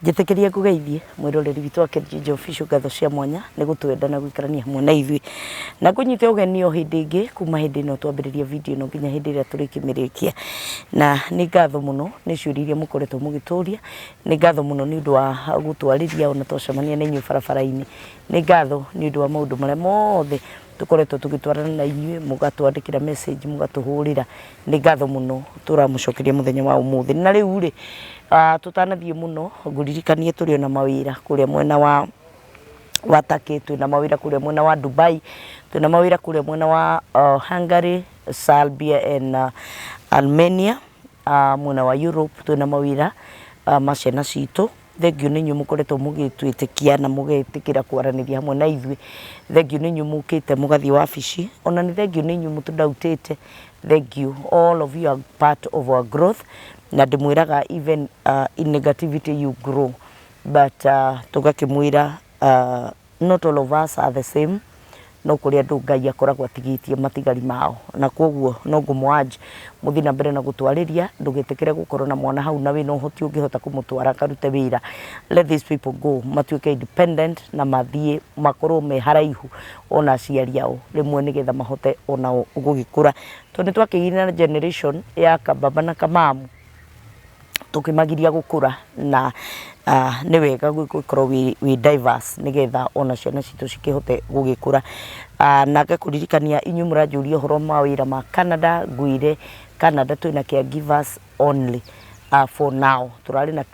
Njĩtĩkĩria ngũgeithie mwĩroreri witũ wa Kenchic Official ngatho cia mwanya nĩ gũtwenda na gũikarania hamwe na ithuĩ na kũnyita ũgeni o hĩndĩ ĩngĩ kuma hĩndĩ ĩno twambĩrĩria video ĩno nginya hĩndĩ ĩrĩa tũrĩkĩmĩrĩkia, na nĩ ngatho mũno nĩ ciũria iria mũkoretwo mũgĩtũria, nĩ ngatho mũno nĩ ũndũ wa gũtwarĩria ona twacemania na inyuĩ barabara-inĩ, nĩ ngatho nĩ ũndũ wa maũndũ marĩa mothe tukoretwo tugitwarana na inyuĩ, mũgatwandĩkĩra message, mũgatũhũrĩra, nĩ ngatho mũno tũramũcokeria mũthenya wa ũmũthĩ. Na rĩu rĩ tutanathiĩ mũno ngũririkanie tũrĩ na mawĩra kũrĩa mwena wa Turkey, twĩna mawĩra kũrĩa mwena wa Dubai, twĩna mawĩra kũrĩa mwena wa Hungary, Serbia and Armenia, mwena wa Europe twĩna mawĩra maciana citũ. Thengiũ nĩ inyuĩ mũkoretwo mũgĩtwĩtĩkia na mũgetĩkĩra kwaranĩria hamwe na ithuĩ. Thengiũ nĩ inyuĩ mũkĩte mũgathiĩ wabici, ona nĩ thengiũ nĩ inyuĩ mũtũdautĩte. Thengiũ, all of you are part of our growth, na ndĩmwĩraga even in negativity you grow, but tũgakĩmwĩra not all of us are the same, no kũrĩ andũ Ngai akoragwo atigĩtie matigari mao, na kwoguo no ngũmũurge mũthiĩ na mbere na gũtwarĩria, ndũgĩtĩkĩre gũkorwo na mwana hau na wĩna ũhoti ũngĩhota kũmũtwara karute wĩra. Let these people go, matuĩke independent na mathiĩ makorwo me haraihu ona aciari ao rĩmwe nĩgetha mahote onao gũgĩkũra, tondũ nĩ twakĩgire na generation ya kababa na kamamu tukimagiria gũkũra, na nĩ wega gũkorwo wĩ diverse nĩgetha ona ciana citũ cikĩhote gũgĩkũra. Na ngakũririkania inyuĩ mũranjũria ũhoro mawĩra ma Canada, ngwĩre Canada twĩna caregivers only for now. Tũrarĩ na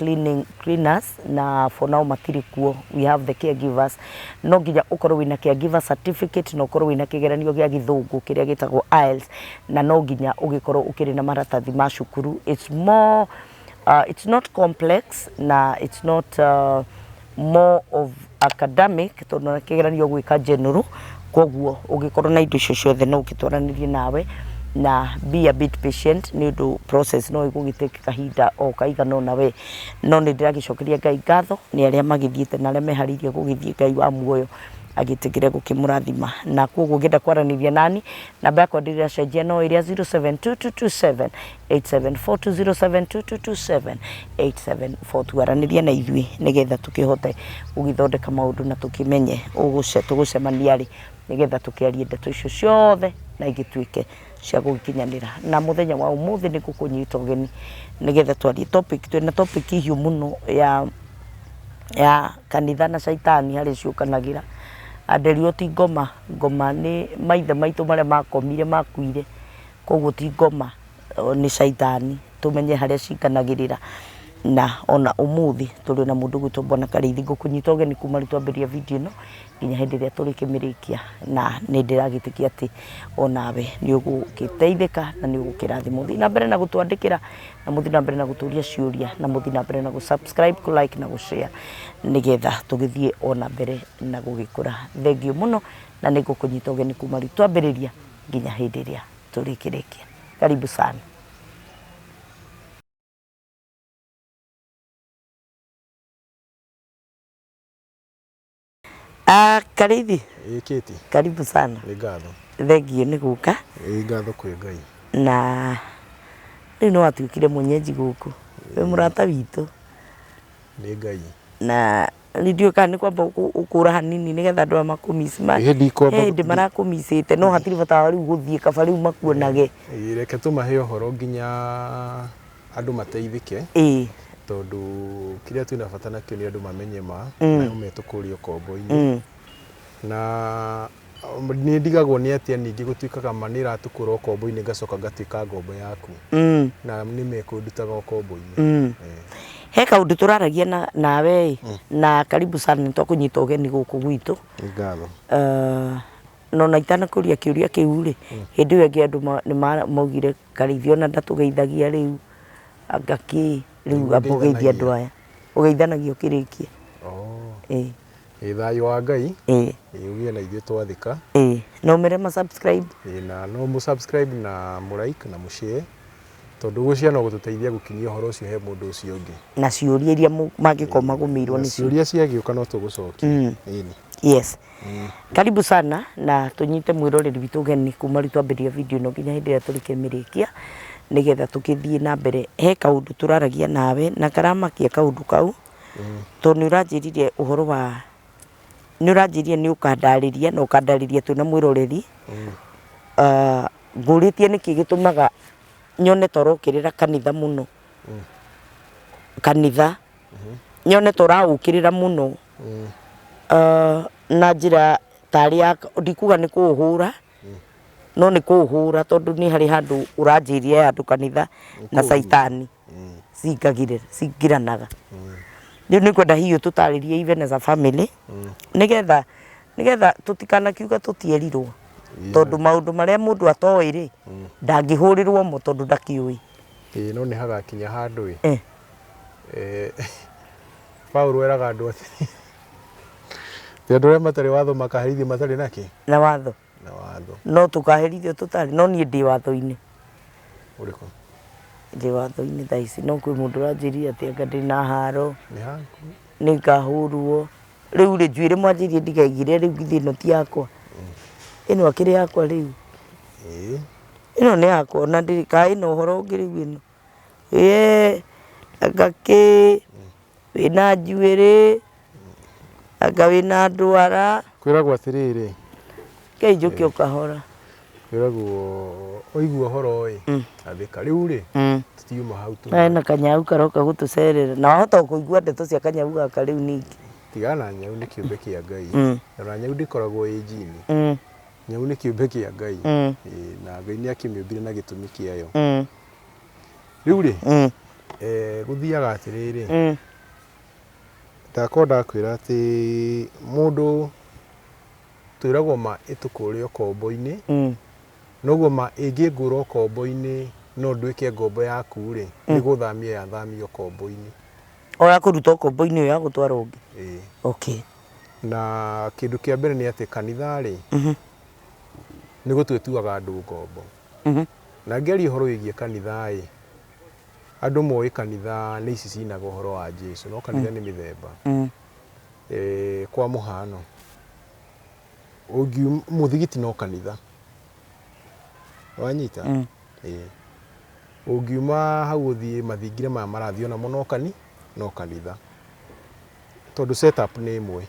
cleaners na for now matirĩ kuo, we have the caregivers. No nginya ũkorwo wĩna caregiver certificate na ũkorwo wĩna kĩgeranio gĩa gĩthũngũ kĩrĩa gĩtagwo IELTS, na no nginya ũgĩkorwo ũkĩrĩ na maratathi ma cukuru. It's more it's not complex na it's not more of academic, tondũ na kĩgeranio gwĩka general, kwoguo ũngĩkorwo na indo icio ciothe no ũkĩtwaranĩrie nawe, na be a bit patient nĩ ũndũ process no ĩgũgĩtake kahinda o kaigana ũna we, no nĩ ndĩragĩcokeria Ngai ngatho nĩ arĩa magĩthiĩte na arĩa meharĩirie gũgĩthiĩ, Ngai wa muoyo agĩtĩkĩre gũkĩmũrathima. Na kwoguo ngĩenda kwaranĩria nani, namba yakwa ndĩracenjia no ĩrĩa 0722278742, 0722278742. Twaranĩria na ithuĩ nĩgetha tũkĩhote gũgĩthondeka maũndũ na tũkĩmenye tũgũcemania rĩ, nĩgetha tũkĩarie ndeto icio ciothe na igĩtuĩke cia gũgĩkinyanĩra. Na mũthenya wa ũmũthĩ nĩ gũkũnyita ũgeni nĩgetha twarie topic, twĩna topic hiũ mũno ya kanitha na caitani harĩ ciũkanagĩra. Nderirwo ti ngoma, ngoma nĩ maithe maitũ marĩa makomire makuire, kwoguo ti ngoma, nĩ caitani, tũmenye harĩa cikanagĩrĩra. Na ona ũmũthĩ tũrĩ na mũndũ gwĩtwo Bwana Karĩithi, ngũkũnyita ũgeni kuma twambĩrĩria video ĩno nginya hĩndĩ ĩrĩa tũrĩkĩmĩrĩkia, na nĩ ndĩragĩtĩkia atĩ onawe nĩ ũgũgĩteithĩka na nĩ ũgũkĩrathimwo. Mũthiĩ na mbere na gũtwandĩkĩra, na mũthiĩ na mbere na gũtũria ciũria, na mũthiĩ na mbere na gũ-subscribe, kũ-like na gũ-share nĩgetha tũgĩthiĩ ona mbere na gũgĩkũra. Thengiũ mũno, na nĩ ngũkũnyita ũgeni kuma twambĩrĩria nginya hĩndĩ ĩrĩa tũrĩkĩrĩkia. Karibu sana. Karĩithi. Kĩti. Karibu sana. Nĩ ngatho. Thengiũ nĩ gũka. Ngatho kwĩ Ngai. Na rĩu no watuĩkire mwenyeji gũkũ, wĩ mũrata witũ. Nĩ Ngai. Na ndiũĩ kana nĩ kwamba ũkũra hanini nĩgetha andũ makũmici hĩndĩ marakũmicĩte, no hatirĩ bata wa rĩu gũthiĩ kaba rĩu makuonage. Reke tũmahe ũhoro nginya andũ mateithĩke, tondũ kĩrĩa twĩna bata nakĩo nĩ andũ mamenye ma na metũkũrie ũkombo-inĩ. Na nĩ ndigagwo nĩ atĩa ningĩ gũtuĩkaga ma nĩ iratũkũra ũkombo-inĩ ngacoka ngatuĩka ngombo yaku, na nĩ mekũndutaga ũkombo-inĩ. He kaũndũ tũraragia nawe na karibu sana, nĩ twakũnyita ũgeni gũkũ gwitũ. Ngatho. No na itanakũria kĩũria kĩu rĩ, hĩndĩ ĩyo ĩngĩ andũ nĩ maugire Karĩithi ona ndatũgeithagia rĩu ngakĩ rĩu ambũgeithia andũ aya, ũgeithanagia ũkĩrĩkia. Thayũ wa Ngai ũgĩe na ithuĩ twathĩka. No ũmere ma-subscribe. Na no mũ-subscribe na mũlike na mũshare, tondũ gũcia no gũtũteithia gũkinyia ũhoro ũcio he mũndũ ũcio ũngĩ. Na ciũria iria mangĩkorwo magũmĩirwo nĩ ciũria ciagĩũka no tũgũcokia. Yes. Karibu sana, na tũnyite mwĩroreri witũ ũgeni kuma twambĩrĩria video ĩno nginya hĩndĩ ĩrĩa tũrĩkĩmĩrĩkia, nĩgetha tũkĩthiĩ na mbere. He kaũndũ tũraragia nawe na karamakia kaũndũ kau. to nä å ranjä uhoro wa nä å ranjä nä å kandariria na å kandariria twä na mwä roreri ngå rä tie nä kä gä tå maga nyone toro kä rä ra kanitha må no kanitha nyone tora å kä rä ra må no na njä ra tarä ya ndikuga nä kå å hå ra no nä kå å hå ra tondå nä harä handå å ranjä ria andå kanitha na caitani cingiranaga rä u nä kwenda hiå tå tarä rie even as a family nä getha tå tikanakiuga tå tierirwo tondå maå ndå marä a må ndå atoä rä ndangä hå rä rwo mo tondå ndakä å no nä hagakinya handå Paulo eraga andå atä andå arä a matarä watho makaherithio matarä nakä na watho no tå kaherithio tå tarä no niä ndä watho-inä ndä watho-inä thaa ici no kwä må ndå ranjä ria atä anga ndä na haro nä ngahå rwo rä u rä njuä rä mwanjä rie ndigaigire rä u githä ä no ti yakwa ä no akä rä yakwa rä u ä no nä yakwa na ndä ka ä na å horo å ngä rä u ä no anga kä wä na njuä rä anga wä na ndwara kwä ragwo atä rä rä ngai njå ke å kahora kwä ragwo oigua å horo athä ka rä u rä tå tiuma hau na kanyau karoka gå tå cerera na wahota kå igua ndeto cia kanyau gaka rä u ningä tigana nyau nä kä å mbe kä a ngai na nyau ndä koragwo ä njini nyau nä kä å mbe kä a ngai na ngai nä akä mä å mbire na gä tå mi kä ayo rä u rä gå thiaga atä rä rä ndakorwo ndakwä ra atä må ndå twä ragwo ma ä tå kå rä a kombo-inä noguo ma ä ngä ngå ra kombo-inä no ndwä ke ngombo yaku rä nä gå thamia yathamio kombo-inä o ya kå ruta kombo-inä ä yo ya gå twara å ngä na kä ndå kä a mbere nä atä kanitha rä nä gå twä tuaga andå ngombo na ngeria å horo wä giä kanitha andå moä kanitha nä ici cinaga å horo wa Jesu no kanitha nä mä themba kwa må hano må thigiti no kanitha wanyita å ngiuma hau å thiä mathingire maya marathiä onamo no kanitha tondå setup nä ĩmwe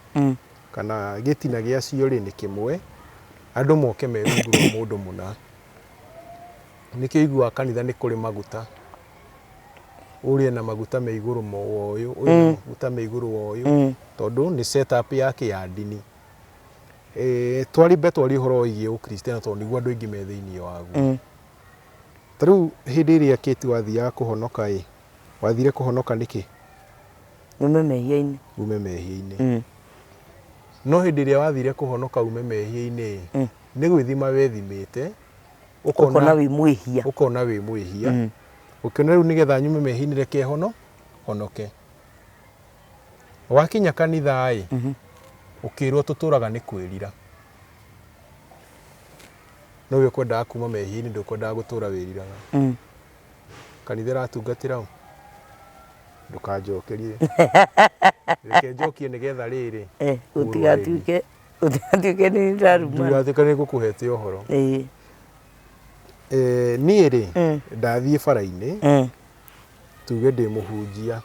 kana gä tina gä acio rä nä kä mwe andå moke merungurwo må ndå må na nä kä iguaga kanitha nä kå rä maguta å rä na maguta me igå rå mo å yå å yå maguta me igå rå wa å yå tondå nä setup yake ya ndini twarimbe twarie å horo igie å kristiano tondå nä guo andå aingä me thä iniä waguo ta rä u hä ndä ä rä a kä ti wathiaga kå honoka wathire kå honoka nä kä ume mehia-inä ume mehia-inä no hä ndä ä rä a wathire kå honoka ume mehia-inä nä gwä thima wethimä te ukona wä mwä hia å kä ona rä u nä getha nyume mehia-inä reke honoke wakinya kanitha å kä rwo tå tå raga nä kwä rira no wä kwendaga kuma mehia-inä ndå kwendaga gå tå ra wä riraga kanitha ratungatä ra ndå kanjokerie reke njokie nä getha rä rä gå tigatuä ke nä ndaruma ndugatä ka nä ngå kå hete å horo niä rä ndathiä bara-inä tuge ndä må hunjia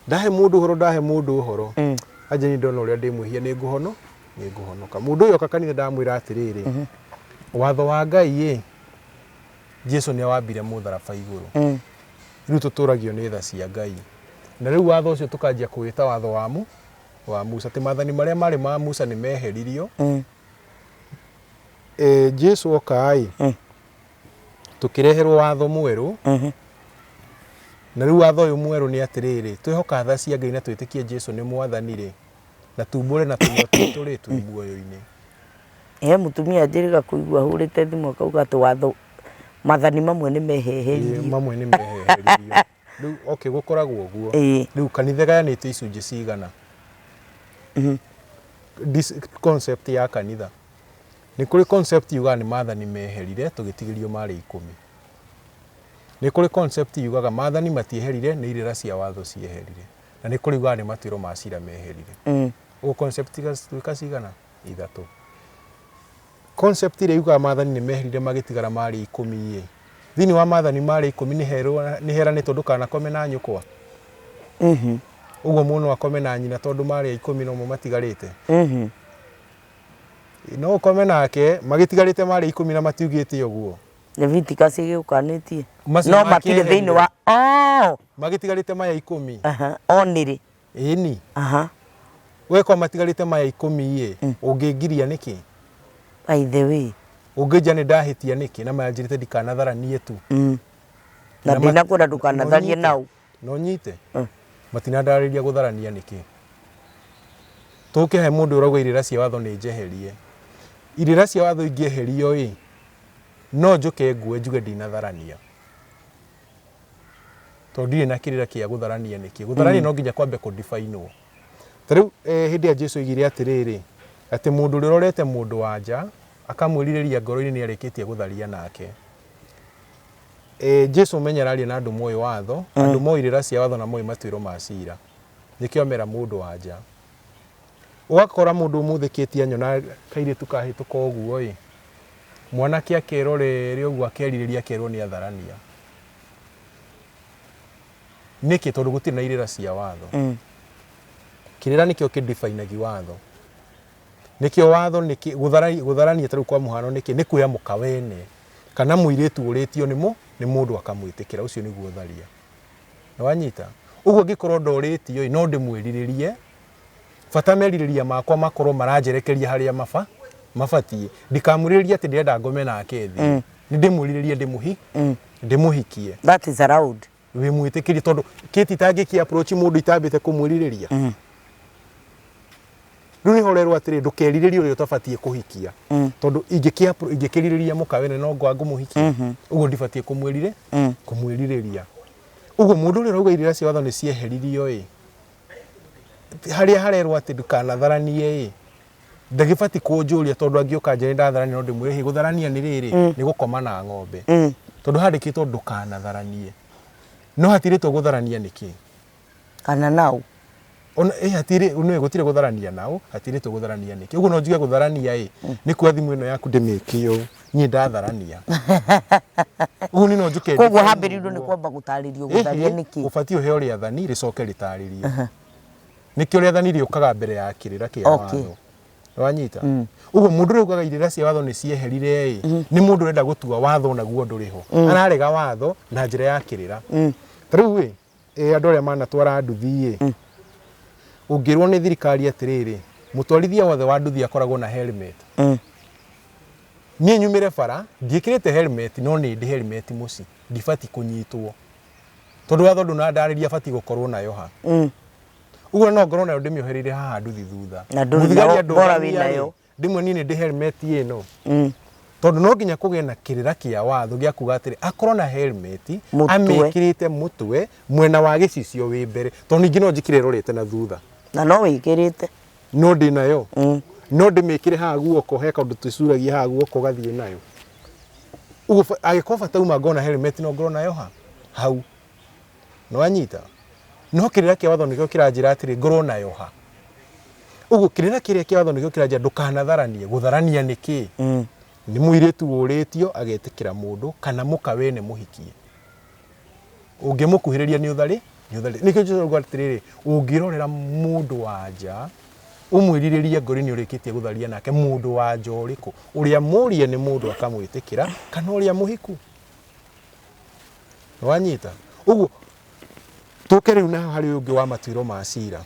ndahe må ndå å horo anja nä ndona å rä a ndä mwä hia nä ngå honoka må ndå å yå oka kanitha ndamwä ra atä rä rä watho wa ngai Jesu nä awambire må tharaba igå rå rä u tå tå ragio nä tha cia ngai na rä u watho å cio tå kanjia kå wä ta watho wa Musa atä mathani marä a marä ma Musa nä meheririo Jesu oka tå kä reherwo watho mwerå na rä u watho å yå mwerå nä atä rä rä twä hoka tha cia ngai na twä tä kie Jesu nä mwathani rä na tumbå re na tå tå rä tå muoyo-inä he må tumia njä rä ga kå igua hå rä te thimå akauga atä watho mathani mamwe nä meheheririo rä u okä gå koragwo guo rä u kanitha gayanä te icunjä cigana concept ya kanitha nä kå rä concept yugaga nä mathani meherire tå gä tigä rio marä 10 nä kå rä concept yugaga mathani matieherire nä irä ra cia watho cieherire na nä kå rä ugaga nä matwä ro macira meherire å concept tuä ka cigana ithatå concept ĩrĩa yugaga mathani nĩ meherire magĩtigara marĩ 10 thĩinĩ wa mathani marĩ 10 nĩ heranĩtwo ndũkanakome na nyũkwa uguo muno akome na nyina tondu mari 10 no matigarite no ukome nake magitigarite mari 10 na matiugite uguo Leviticus giukanitie no matire thiini wa magitigarite maya 10 onire ini we kwa matigarite maya 10 ungingiria niki by the way ungija ni ndahitia niki na manjirite ndikanatharanie tu na ndina kwenda ndukanatharie nau no nyite matinandariria gutharania niki tuke he mundu urauga irira cia watho ni njeherie irira cia watho ingieherio no njuke ngue njuge ndinatharania tondu na kirira kia gutharania niki gutharania no nginya kwambe ku define tariu hindi ya Jesu igire atiriri ati mundu rirorete mundu wanja akamwiririria ngoro-ini ni arikitie gutharia nake Jesu menyeraria na andu moyo watho andu moirira cia watho na moyo matwiro ma cira nikio mera mundu wanja ugakora mundu muthikitie nyona kaire tukahituka uguo mwanake akerorere uguo akeririria akerwo ni atharania niki tondu gutiri na irira cia watho kirira nikio kidefinagi watho nikio watho niki gutharania taru kwa muhano niki ni kuya mukawene kana muiritu uritio ni mundu akamwitikira ucio niguo tharia na wanyita uguo ngikorwo ndoritio no ndimwiriririe fata meririria makwa makorwo maranjerekeria haria mafatie ndikamuririria ati ndirenda ngome nake thi ni ndimuriririe ndimuhikie that is allowed we mwitikirie tondu kiti tangi approach mundu itambite kumwiririria runi horerwo atiri ndukeriririe uri utafatie kuhikia tondu ingikiririria mukawene no ngwa ngumuhikia uguo ndifatie kumwiririria uguo mundu uri rauga irira cia watho ni cieheririo haria harerwo ati ndukanatharanie ndagifati kunjuria tondu angioka nje ndatharania no ndimwire gutharania ni riri ni gukoma na ng'ombe tondu handikitwo ndukanatharanie no hatiritwo gutharania niki kana nau ona hatiri no gutire gutharania nau hatiritwo gutharania niki uguo no njuge gutharania ni kwa thimu ino yaku ndimikio ni ndatharania uguo ni no njuke koguo hambiririo ni kwamba gutaririo gutharia niki ufatie uheo riathani ricoke ritaririo nikio riathani riukaga mbere ya kirira kia watho wanyita uguo mundu rugaga irira cia watho ni cieherire ni mundu urenda gutua watho naguo nduriho ararega watho na njira ya kirira tariu andu aria manatwara nduthi ungirwo ni thirikari atiriri mutwarithia wothe wa nduthi akoragwo na helmet ni nyumire bara ndiikirite helmet no ni ndi helmet muci ndifati kunyitwo tondu watho ndunandariria fati gukorwo nayo ha uguo no ngorwo nayo ndimioherire haha nduthi thutha muthigari bora winayo ndimwe nini ndi helmet ino tondu no nginya kuge na kirira kia watho gia kuga atiri akorwo na helmet amikirite mutwe mwena wa gicicio wi mbere tondu ningi no njikire rorete na thutha na no wikirite no ndi nayo no ndimikire haha guoko he kaundu tucuragia haha guoko gathie nayo uguo agikoba tauma ngona helmet no ngorwo nayo hau no anyita no kirira kia watho nikio kiranjira atiri ngorwo nayo uguo kirira kiria kia watho nikio kiranjira ndukanatharanie gutharania niki ni muiritu uritio agetikira mundu kana mukawene muhikie ungimukuhiriria ni uthari nikio njuga atiriri ungirorera mundu wanja umwiriririe ngori ni urikitie gutharia nake mundu wanja uriku uria murie ni mundu akamwitikira kana uria muhiku wanyita uguo tukere una hari ungi wa matwiro ma cira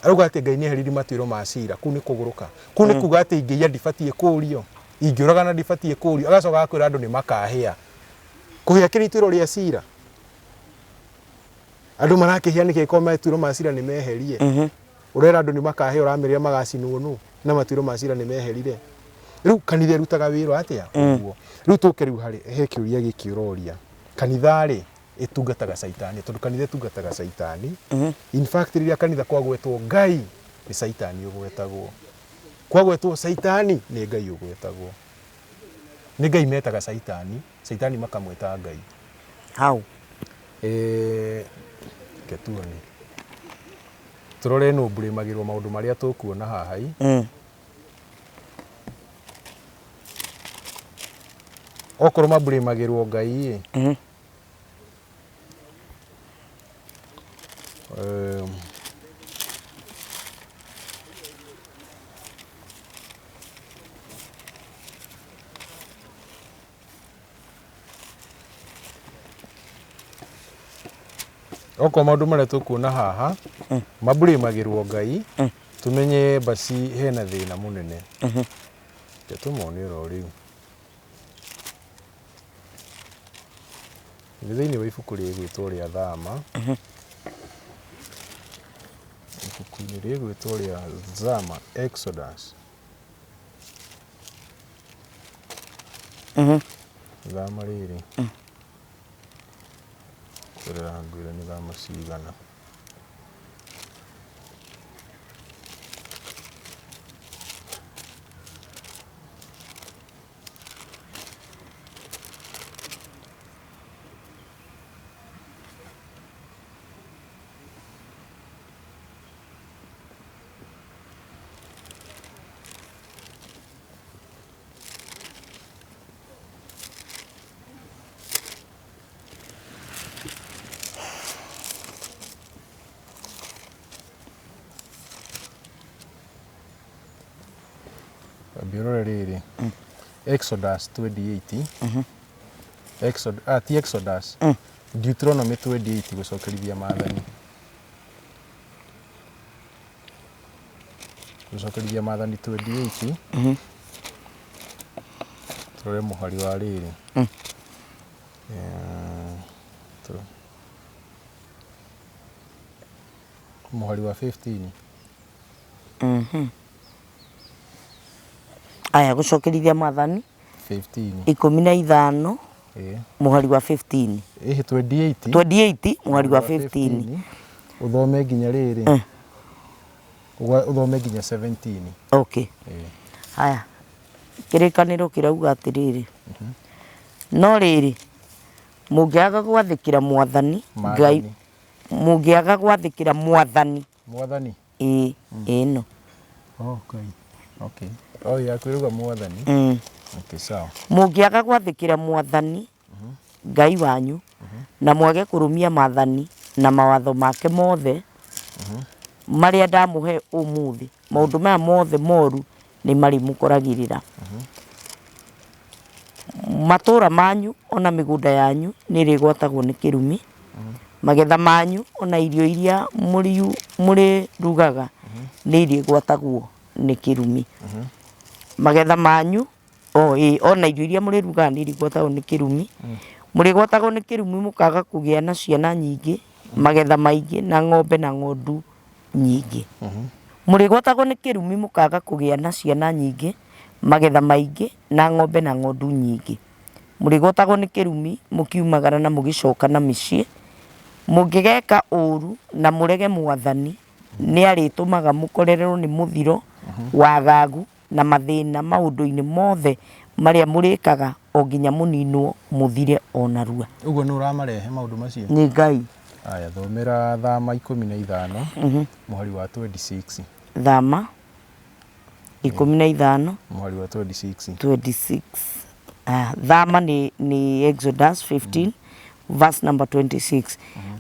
aruga ati Ngai ni heriri matwiro ma cira ku ni kuguruka ku ni kuga ati ingi ndifatie kurio ingirogana ndifatie kurio agacoka akwira andu ni makahia kuhia kiritiro ria cira andu marakihia ni kiko matwiro ma cira ni meherie urera andu ni makahia urameria magacinwo nu na matwiro ma cira ni meherire riu kanitha rutaga wiro atia uguo riu tukere hari he kiuria gikiuroria kanitha ri itungataga saitani tondu kanitha itungataga saitani in fact riria kanitha kwagwetwo Ngai ni saitani ugwetagwo kwagwetwo saitani ni Ngai ugwetagwo ni Ngai metaga saitani makamweta Ngai how ketuoni turore no mbure magirwo maundu maria tukuona haha okorwo mambure magirwo Ngai oko maundu maria tukuona haha mabrimagirwo Ngai tumenye basi hena thina munene ke tumone ro riu thĩinĩ wa ibuku rĩgwĩtwo rĩa Thama ibuku-inĩ rĩgwĩtwo rĩa Thama Exodus Thama rĩrĩ tũrĩrangwĩra nĩ thama cigana Biorore rĩrĩ Exodus 28 ti Exodus Deuteronomy 28 gũcokerithia maathani gũcokerithia maathani 28 tũrore mũhari wa rĩrĩ mũhari wa 15 aya gucokerithia maathani 15 muhari wa 15 28 muhari wa 15 uthome nginya riri uthome nginya 17 okay haya kirikaniro kirauga atiriri no riri mungiaga gwathikira mwathani Ngai mungiaga gwathikira mwathani ino okay ya kwiruga mwathani okay sawa mungiaga gwathikira mwathani Ngai wanyu na mwage kurumia maathani na mawatho make mothe maria ndamuhe umuthi maundu maya mothe moru ni mari mukoragirira matura manyu ona migunda yanyu ni rigwatagwo ni kirumi magetha manyu ona irio iria muri rugaga ni rigwatagwo ni kirumi magetha manyu ona irio iria muri rugaga ni rigwatagwo ni kirumi muri gwatagwo ni kirumi mukaga kugia na ciana nyingi magetha maingi na ng'ombe na ng'ondu nyingi muri gwatagwo ni kirumi mukaga kugia na ciana nyingi magetha maingi na ng'ombe na ng'ondu nyingi muri gwatagwo ni kirumi mukiumagara na mugicoka na micii mungigeka uru na murege mwathani ni aritumaga mukorererwo ni muthiro wagagu na mathina maundu-ini mothe maria murikaga o nginya muninwo muthire onarua uguo ni uramarehe maundu macio ni Ngai aya thomera Thama 15 muhari wa 26 Thama 15 muhari wa 26 Thama ni Exodus 15 verse number 26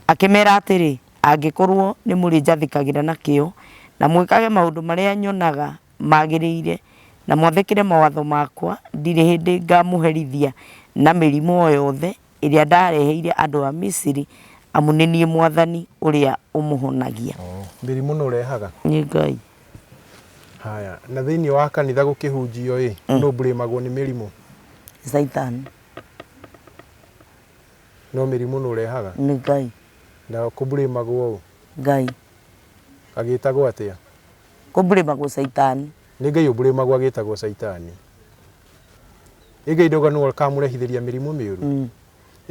akimera atiri angikorwo ni muri njathikagira na kio na mwikage maundu maria nyonaga magiriire na mwathikire mawatho makwa ndire hindi ngamuherithia na mirimu yothe iria ndareheire andu a Misiri amunenie mwathani uria umuhonagia mirimu no rehaga ni Ngai haya na thiini wa kanitha gukihunjio no brimagwo ni mirimu Satan no mirimu no rehaga ni Ngai na kubrimagwo Ngai agitagwo atia kubrimagwo Satan ni Ngai ubrimagwo agitagwo Saitani Ngai ndoga no kamurehithiria mirimu miuru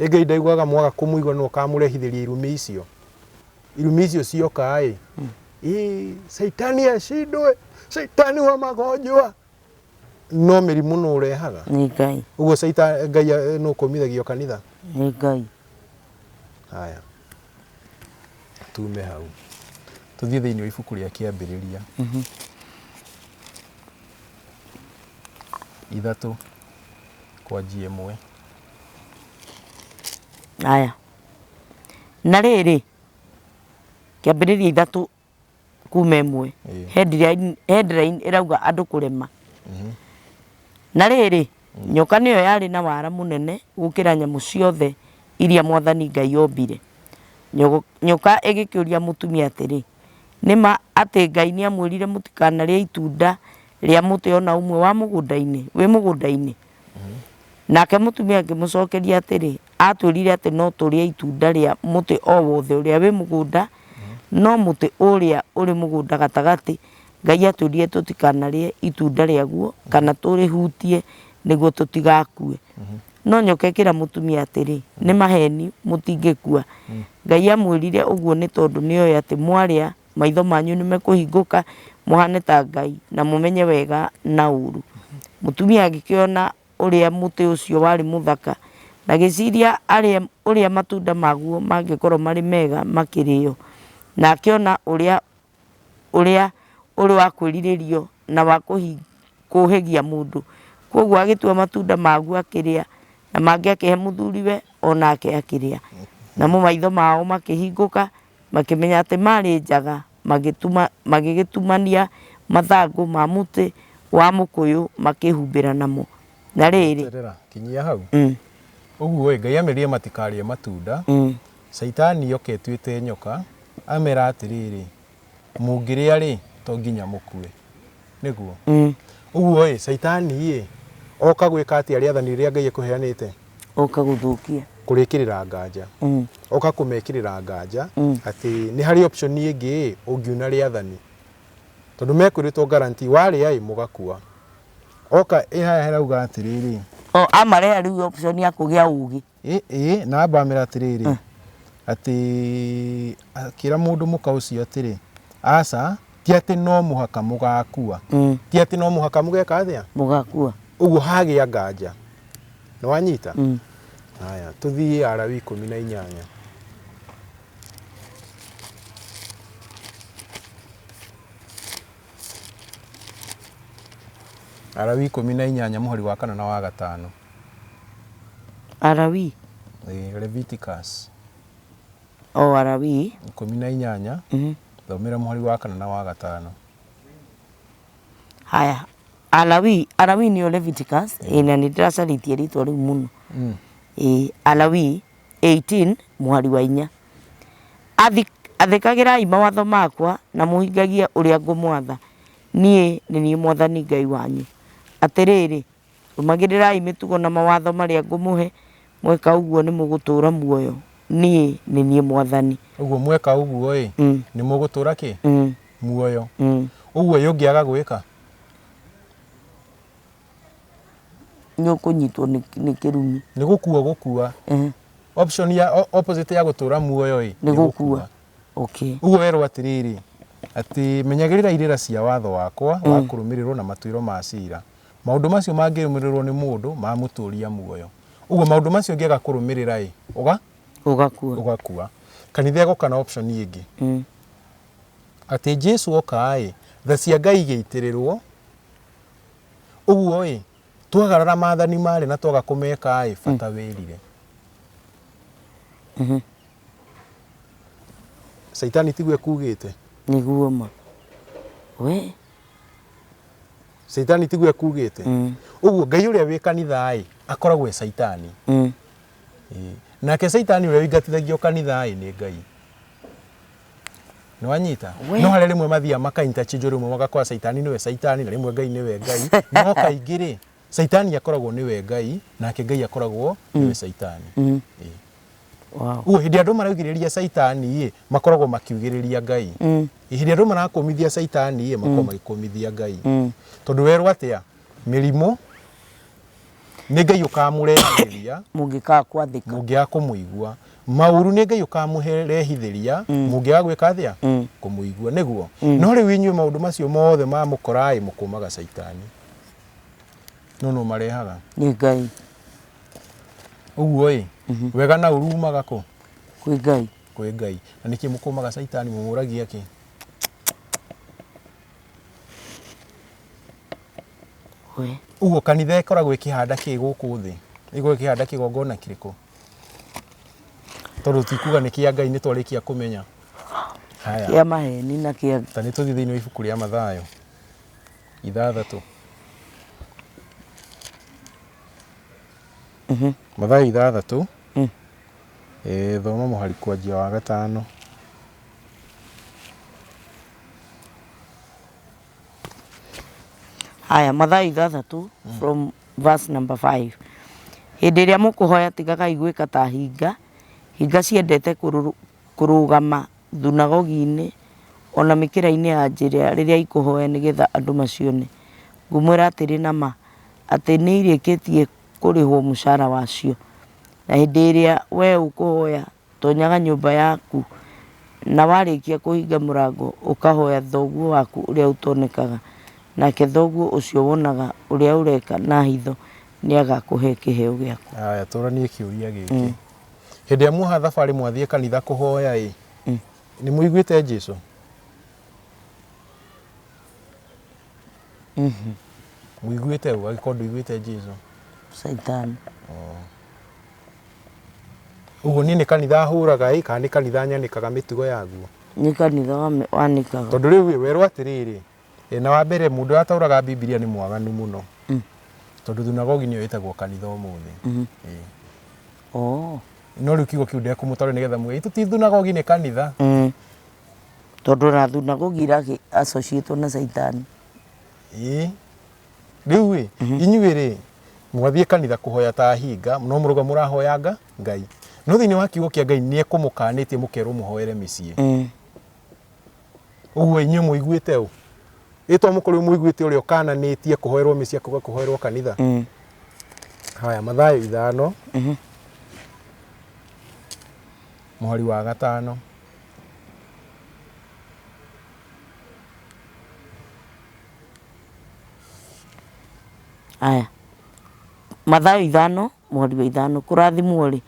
Ngai ndaiguaga mwaga kumuigwa no kamurehithiria irumi icio cioka Saitani ashindwe Saitani wa magonjwa no mirimu no rehaga ni Ngai uguo Saitani Ngai no komithagio kanitha ni Ngai haya tume hau tuthie thiini wa ibuku ria kiambiriria ithatu kwa GMW aya na riri kiambiriria ithatu kuma imwe headline irauga andu kurema na riri nyoka niyo yari na wara munene gukira nyamu ciothe iria mwathani Ngai ombire nyoka ĩgĩkĩũria mũtumia atĩrĩ, nĩma atĩ Ngai nĩamwĩrire mũtikanarĩe itunda rĩa mũtĩ ona ũmwe wa mũgũnda-inĩ wĩ mũgũnda-inĩ? Nake mũtumia akĩmũcokeria atĩrĩ, atwĩrire atĩ no tũrĩe itunda rĩa mũtĩ o wothe ũrĩa wĩ mũgũnda, no mũtĩ ũrĩa ũrĩ mũgũnda gatagatĩ Ngai atwĩrire tũtikanarĩe itunda rĩaguo kana tũrĩhutie nĩguo tũtigakue. No nyoka ĩkĩra mũtumia atĩrĩ, nĩ maheni mũtingĩkua. Ngai amwĩrire ũguo nĩ tondũ nĩoĩ atĩ mwarĩa maitho manyu nĩmekũhingũka mũhane ta Ngai na mũmenye wega na ũru. Mũtumia agĩkĩona ũrĩa mũtĩ ũcio warĩ mũthaka na gĩciria ũrĩa matunda maguo mangĩkorwo marĩ mega makĩrĩo, na akĩona ũrĩa ũrĩ wa kwĩrirĩrio na wa kũhĩgia mũndũ, koguo agĩtua matunda maguo akĩrĩa na mangĩ akĩhe mũthuriwe onake akĩrĩa. Namo maitho mao makĩhingũka makĩmenya atĩ marĩ njaga, magĩgĩtumania mathangũ ma mũtĩ wa mũkũyũ makĩhumbĩra namo. Na rĩrĩ kinyia hau ũguo Ngai amerire matikarĩe matunda, Saitani yoka ĩtuĩte nyoka amera atĩrĩrĩ, mũngĩrĩa rĩ to nginya mũkue, nĩguo ũguo Saitani oka gwĩka atĩ rĩathani rĩrĩa Ngai ekũheanĩte, oka gũthũkia, kũrĩkĩrĩra nganja, oka kũmekĩrĩra nganja atĩ nĩ harĩ option ĩngĩ ũngiuna rĩathani, tondũ mekwĩrĩtwo guarantee warĩa mũgakua. Oka harauga atĩrĩrĩ, amareha rĩu option ya kũgĩa ũgĩ, na ambamĩra atĩrĩrĩ atĩ akĩra mũndũ mũka ũcio atĩrĩ, aca ti atĩ no mũhaka mũgakua, ti atĩ no mũhaka mũgeka atĩa mũgakua. Ũguo hagĩa nganja, nĩ wanyita? Haya, tũthiĩ Alawii 18. Alawii 18 mũhari wa 4 na wa 5. Alawii Leviticus Alawii 18 thomera mũhari wa 4 na wa 5. Haya, Alawii nĩyo Leviticus, na nĩndĩracarĩtie rĩtwa rĩu mũno. Alawii 18 mũhari wa 4. Athĩkagĩrai mawatho makwa na mũhingagie ũrĩa ngũmwatha, niĩ nĩ niĩ Mwathani Ngai wanyu. Atĩrĩrĩ, rũmagĩrĩrai mĩtugo na mawatho marĩa ngũmũhe, mweka ũguo nĩ mũgũtũũra muoyo, niĩ nĩ niĩ Mwathani. Ũguo mweka ũguo nĩ mũgũtũũra kĩ? Muoyo. Ũguo yũngĩaga gwĩka nĩũkũnyitwo nĩ kĩrumi, nĩ gũkua. Option ya opposite ya gũtũũra muoyo nĩ gũkua. Ũguo werwo atĩrĩrĩ, atĩ menyagĩrĩra irĩra cia watho wakwa wa kũrũmĩrĩrwo na matuĩro ma cira. Maũndũ macio mangĩrũmĩrĩrwo nĩ mũndũ mamũtũũria muoyo. Ũguo maũndũ macio ũngĩaga kũrũmĩrĩra ũgakua. Kanitha ĩgoka na option ĩngĩ atĩ Jesu oka tha cia Ngai igĩitĩrĩrwo. Ũguo twagarara maathani marĩ na twaga kũmeka bata wĩrire. Saitani tiguo ekugĩte nĩguo ma Saitani tiguo ekugĩte. Ũguo Ngai ũrĩa wĩ kanitha akoragwo e Saitani. Nake Saitani ũrĩa wĩingatithagio kanitha nĩ Ngai. Nĩ wanyita? No harĩa rĩmwe mathia makainterchange, rĩmwe magakora Saitani nĩwe Saitani na rĩmwe Ngai nĩwe Ngai. No kaingĩ Saitani akoragwo nĩwe Ngai nake Ngai akoragwo nĩwe Saitani. Ũguo hĩndĩ andũ maraugĩrĩria Saitani makoragwo makiugĩrĩria Ngai. Hĩndĩ andũ marakũmithia Saitani makoragwo magĩkũmithia Ngai. Tondũ werwo atĩa mĩrimũ nĩ Ngai ũkamũrehithĩria mũngĩkaga kwathĩka, mũngĩaga kũmũigua. Maũru nĩ Ngai ũkamũrehithĩria mũngĩaga gwĩka atĩa kũmũigua, nĩguo. No rĩu inyuĩ maũndũ macio mothe mamũkora mũkũmaga Saitani. No marehaga nĩ Ngai. Ũguo wega na ũru umaga kũ? Kwĩ Ngai. Kwĩ Ngai. Na nĩkĩ mũkũmaga Saitani mũmũragia kĩ? Ũguo kanitha ĩkoragwo ĩkĩhanda kĩ gũkũ thĩ? Ĩkoragwo ĩkĩhanda kĩgongona kĩrĩkũ? Tondũ tikuga nĩ kĩa Ngai, nĩ twarĩkia kũmenya. Haya. Kĩa maheni na kĩa. Ta nĩ tũthiĩ thĩinĩ wa ibuku rĩa Mathayo 6. Mathayo 6 Thoma mũhari kwanjia wa gatano. Haya, Mathayo 6 from verse number 5. Hĩndĩ ĩrĩa mũkũhoya tigagai gwĩka ta hinga ciendete kũrũgama thunagogi-inĩ ona mĩkĩra-inĩ ya njĩra rĩrĩa ikũhoya nĩgetha andũ macione. Ngũmwĩra atĩrĩ na ma atĩ nĩ irĩkĩtie kũrĩhwo mũcara wacio. Na hĩndĩ ĩrĩa we ũkũhoya tonyaga nyũmba yaku, na warĩkia kũhinga mũrango ũkahoya thoguo waku ũrĩa ũtonekaga, nake thoguo ũcio wonaga ũrĩa ũreka na hitho nĩ agakũhe kĩheo gĩaku. Haya, tũranie kĩũria gĩkĩ. Hĩndĩ ĩrĩa muoha thabarĩ mwathiĩ kanitha kũhoya nĩ mũiguĩte Jesũ? Mũiguĩte ũ angĩkorwo ndũiguĩte Jesũ? Saitani. Ũguo niĩ nĩ kanitha hũraga kana nĩ kanitha nyanĩkaga mĩtugo yaguo? Nĩ kanitha wanĩkaga. Tondũ rĩu werwo atĩrĩrĩ, na wa mbere mũndũ ũrĩa ataũraga Bibilia nĩ mwaganu mũno. Tondũ thunagogi nĩyo ĩtagwo kanitha ũmũthĩ. No rĩu kiugo kĩu ndekũmũtarwo nĩgetha muge itũ ti thunagogi nĩ kanitha. Tondũ na thunagogi associate na Saitani. Rĩu inyuĩ mwathiĩ kanitha kũhoya ta hinga, no mũrũga mũrahoya Ngai. No thĩinĩ wa kiugo kĩa Ngai nĩ ekũmũkanĩtie mũkerwo mũhoere mĩciĩ. Ũguo inyuĩ mũiguĩte ũ? Ĩtwa mũkorwo mũiguĩte ũrĩa ũkananĩtie kũhoerwo mĩciĩ kuga kũhoerwo kanitha. Haya, Mathayo 5 mũhari wa gatano. Aya, Mathayo 5 mũhari wa 5. Kũrathimwo nĩ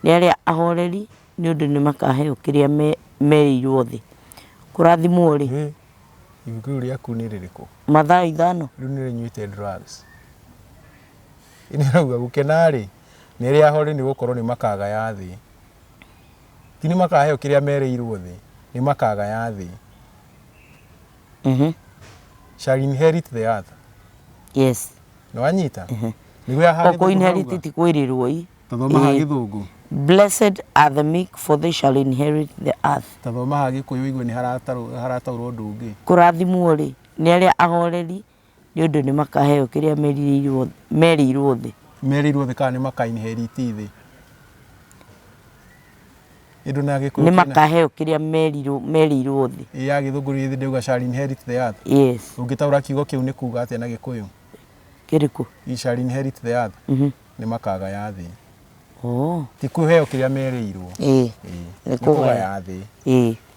arĩa ahoreri nĩ ũndũ nĩ makaheo kĩrĩa merĩirwo thĩ. Kũrathimwo ibuku rĩaku nĩ rĩrĩkũ? Mathayo 5. Rĩu nĩ rĩnyuĩte drugs. Nĩ rauga gũkena nĩ arĩa ahoreri nĩ gũkorwo nĩ makagaya thĩ. Ti nĩ makaheo kĩrĩa merĩirwo thĩ, nĩ makagaya thĩ. Shall inherit the earth. Yes. Nĩ wanyita? Nĩguo yaha gĩthũngũ inherit ti kwĩrĩrwo. Tathoma ha gĩthũngũ. Blessed are the meek for they shall inherit the earth. Tathoma ha gĩkũyũ igue nĩ harataũrwo ũndũ ũngĩ. Kũrathimwo nĩ arĩa ahoreri nĩ ũndũ nĩ makaheo kĩrĩa merĩirwo thĩ. Merĩirwo thĩ kana nĩ maka-inherit thĩ? Nĩ makaheo kĩrĩa merĩirwo thĩ. Ya gĩthũngũ gĩthĩ ndauga shall inherit the earth. Yes. Ũngĩtaũra kiugo kĩu nĩ kuga atĩa na gĩkũyũ? Kĩrĩkũ? You shall inherit the earth. Nĩ makagaya thĩ. Ti kũheo kĩrĩa merĩirwo. Nĩ kũgaya thĩ.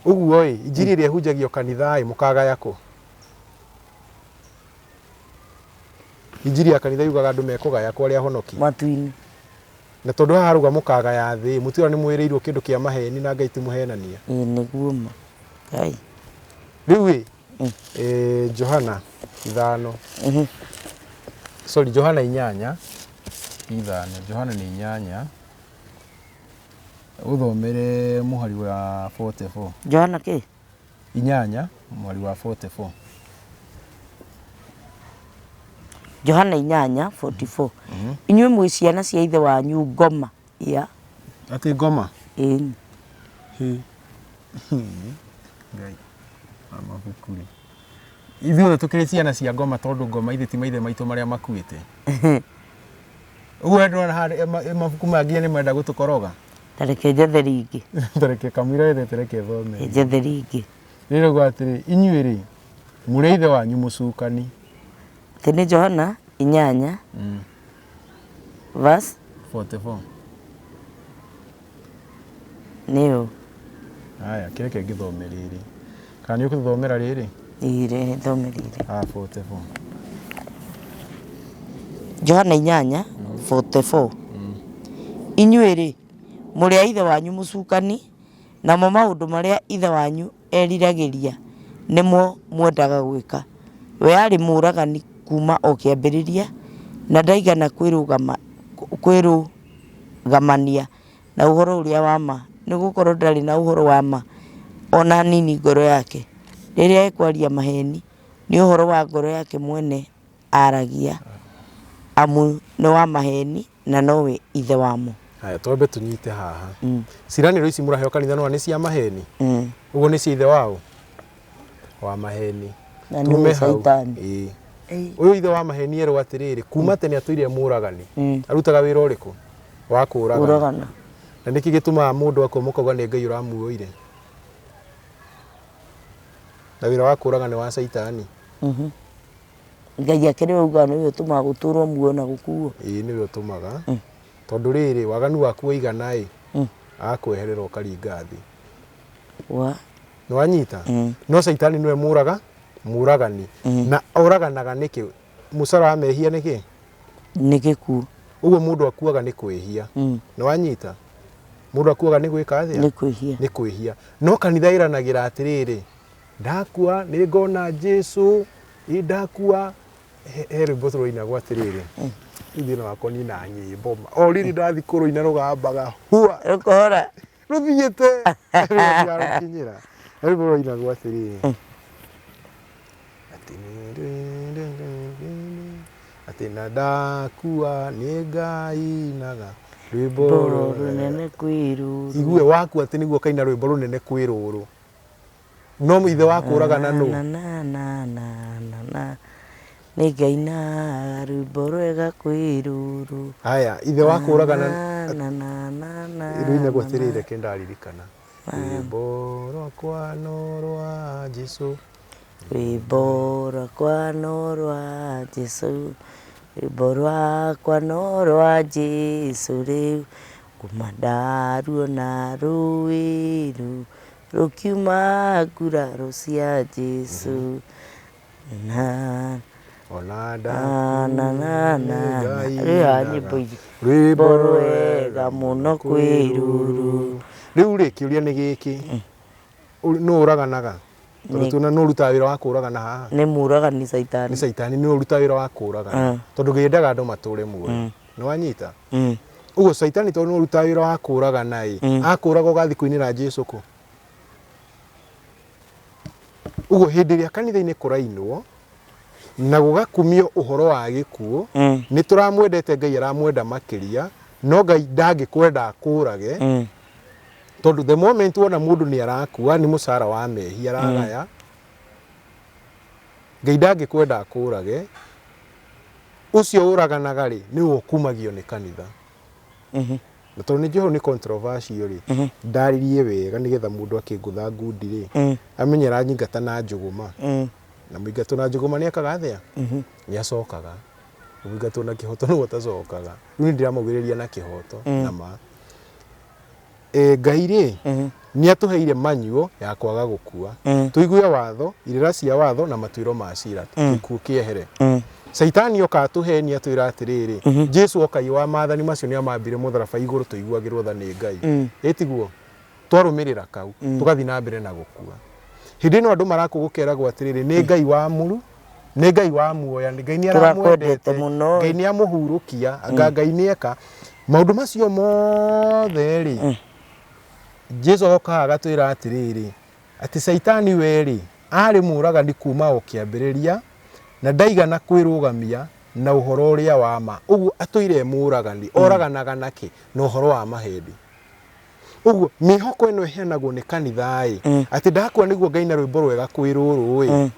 Ũguo injiri ĩrĩa ĩhunjagio kanitha mũkagaya kũ? Injiri ya kanitha yugaga andũ mekũgaya kũ arĩa ahonoki? Matu-inĩ. Na tondũ haha ruga mũkagaya thĩ, mũtiũra nĩ mwĩrĩirwo kĩndũ kĩa maheni na Ngai ti mũhenania. Nĩguo ma. Ngai. Rĩu Johana 5. Sorry, Johana 8. Johana nĩ 8. Ũthomere mũhari wa 44. Johana kĩ? 8 mũhari wa 44. Johana 8:44. Inyuĩ mwĩ ciana cia ithe wanyu ngoma. Atĩ ngoma? Ngai. Amabukuri. Ithuothe tũkĩrĩ ciana cia ngoma tondũ ngoma ithe ti maithe maitũ marĩa makuĩte. Ũguo ndona mabuku mangĩ nĩ marenda gũtũkoroga. Tareke njethe rĩngĩ. Tareke kamũira wethe tareke thome. Njethe rĩngĩ. Rĩrauga atĩrĩ, inyuĩ mũrĩ ithe wanyu mũcukani. Nĩ Johana 8 verse 44. Nĩyo. Haya, kĩreke ngĩthome rĩrĩ. Kana nĩ ũgũthomera rĩrĩ? Ire thome rĩrĩ. 44. Johana 8:44. Inyuĩ mũrĩ a ithe wanyu mũcukani, namo maũndũ marĩa ithe wanyu eriragĩria nĩmo mwendaga gwĩka. We arĩ mũũragani kuma o kĩambĩrĩria na ndaigana kwĩrũgamania na ũhoro ũrĩa wa ma, nĩ gũkorwo ndarĩ na ũhoro wa ma ona hanini ngoro yake. Rĩrĩa ekwaria maheni nĩ ũhoro wa ngoro yake mwene aragia, amu nĩ wa maheni na nowe ithe wamo. Haya twambe tunyite haha. Ciraniro ici muraheo kanitha no nĩ cia maheni. Uguo nĩ cia ithe wao wa maheni. Tume Saitani. Uyu ithe wa maheni erwo atiriri kuma tene atuire mũragani. Arutaga wĩra ũrĩkũ? Wa kũragana. Na nĩkĩ gĩtũmaga mũndũ akomokaga nĩ Ngai ũramuoire? Na wĩra wa kũragana wa Saitani. Ngai akĩrĩ uga nĩ ũtũmaga gũtũrwo muoyo na gũkuo. Nĩ ũtũmaga. Tondũ rĩrĩ waganu waku waigana agakweherera ũkaringa thĩ. Nĩ wanyita? No Saitani nĩwe mũragani. Na oraganaga nĩkĩ? Mũcara wa mehia nĩkĩ? Nĩ gĩkuũ. Ũguo mũndũ akuaga nĩ kwĩhia. Nĩ wanyita? Mũndũ akuaga nĩ gwĩka atĩa? Nĩ kwĩhia. No kanitha ĩranagĩra atĩrĩrĩ, ndakua nĩ ngona Jesũ, ndakua he rwĩmbo tũroinagwo atĩrĩrĩ. Thĩna wakwa nĩ na nyĩmbo. O rĩrĩ ndathi kũrũina rũgambaga hua. Rũkora. Rũthiĩte. Rũkinyĩra. Rwĩmbo rũroinagwo atĩrĩrĩ. Atĩ na ndakua nĩ ngainaga rwĩmbo rũnene kwĩ rũrũ. Igue wakua atĩ nĩguo kaina rwĩmbo rũnene kwĩ rũrũ. No ithe wa kũragana nũ? Nĩ ngaina rwĩmbo rwega kwĩ rũrũ. Haya ithe wa kũragana rũinagwo atĩrĩrĩ reke ndaririkana. Rwĩmbo rwakwa no rwa Jesũ. Rwĩmbo rwakwa no rwa Jesũ. Rwĩmbo rwakwa no rwa Jesũ rĩu. Kuma ndaruona rũĩ rũu rũkiuma nguraro cia Jesũ. Ona rwĩmbo rwega mũno kwĩ rũrũ. Rĩu rĩ kĩũria nĩ gĩkĩ. Nũ ũraganaga? Tondũ tuona nũ ũrutaga wĩra wa kũragana haha? Nĩ mũragani Saitani. Nĩ Saitani nĩ ũrutaga wĩra wa kũragana. Tondũ gĩendaga andũ matũre muoyo. Nĩ wanyita? Ũguo Saitani tondũ nĩ ũrutaga wĩra wa kũragana akũraga ũgathiĩ kũinĩra Jesũ kũ? Ũguo hĩndĩ ĩrĩa kanitha-inĩ kũrainwo na gũgakumio ũhoro wa gĩkuũ, nĩ tũramwendete Ngai aramwenda makĩria, no Ngai ndangĩkwenda akũrage. Tondũ the moment wona mũndũ nĩ arakua nĩ mũcara wa mehia aragaya. Ngai ndangĩkwenda akũrage. Ũcio ũraganaga rĩ nĩwe ũkumagio nĩ kanitha. Na tondũ nĩnjũĩ nĩ controversial rĩ, ndaririe wega nĩgetha mũndũ akĩngũtha ngundi rĩ amenye aranyingata na njũgũma. Na mũingatwo na njũgũma nĩ ekaga atĩa? Nĩ acokaga. Mũingatwo na kĩhoto nĩwe ũtacokaga. Rĩu nĩ ndĩramũgĩrĩria na kĩhoto na ma. Ngai rĩ nĩ atũheire manyuo ya kwaga gũkua. Tũigue watho, irĩra cia watho na matuĩro ma cira. Gĩkuũ kĩehere. Saitani oka atũhenia twĩra atĩrĩrĩ, Jesũ okai wa maathani macio nĩ amambire mũtharaba igũrũ tũiguagĩrwo tha nĩ Ngai. Ĩtiguo twarũmĩrĩra kau tũgathiĩ na mbere na gũkua. Hĩndĩ ĩno andũ marakũgũkeragwo atĩrĩrĩ, nĩ Ngai wa mũru, nĩ Ngai wa muoya, Ngai nĩ aramwendete, Ngai nĩ amũhurũkia, anga Ngai nĩ eka maũndũ macio mothe rĩ. Jesũ oka agatwĩra atĩrĩrĩ, atĩ Saitani we rĩ arĩ mũragani kuma o kĩambĩrĩria na ndaigana kwĩrũgamia na ũhoro ũrĩa wa ma. Ũguo atũire mũragani, oraganaga nake na ũhoro wa mahendi. Ũguo mĩhoko ĩno ĩheanagwo nĩ kanitha atĩ ndakua nĩguo Ngai na rwĩmbo rwega kwĩ rũrũ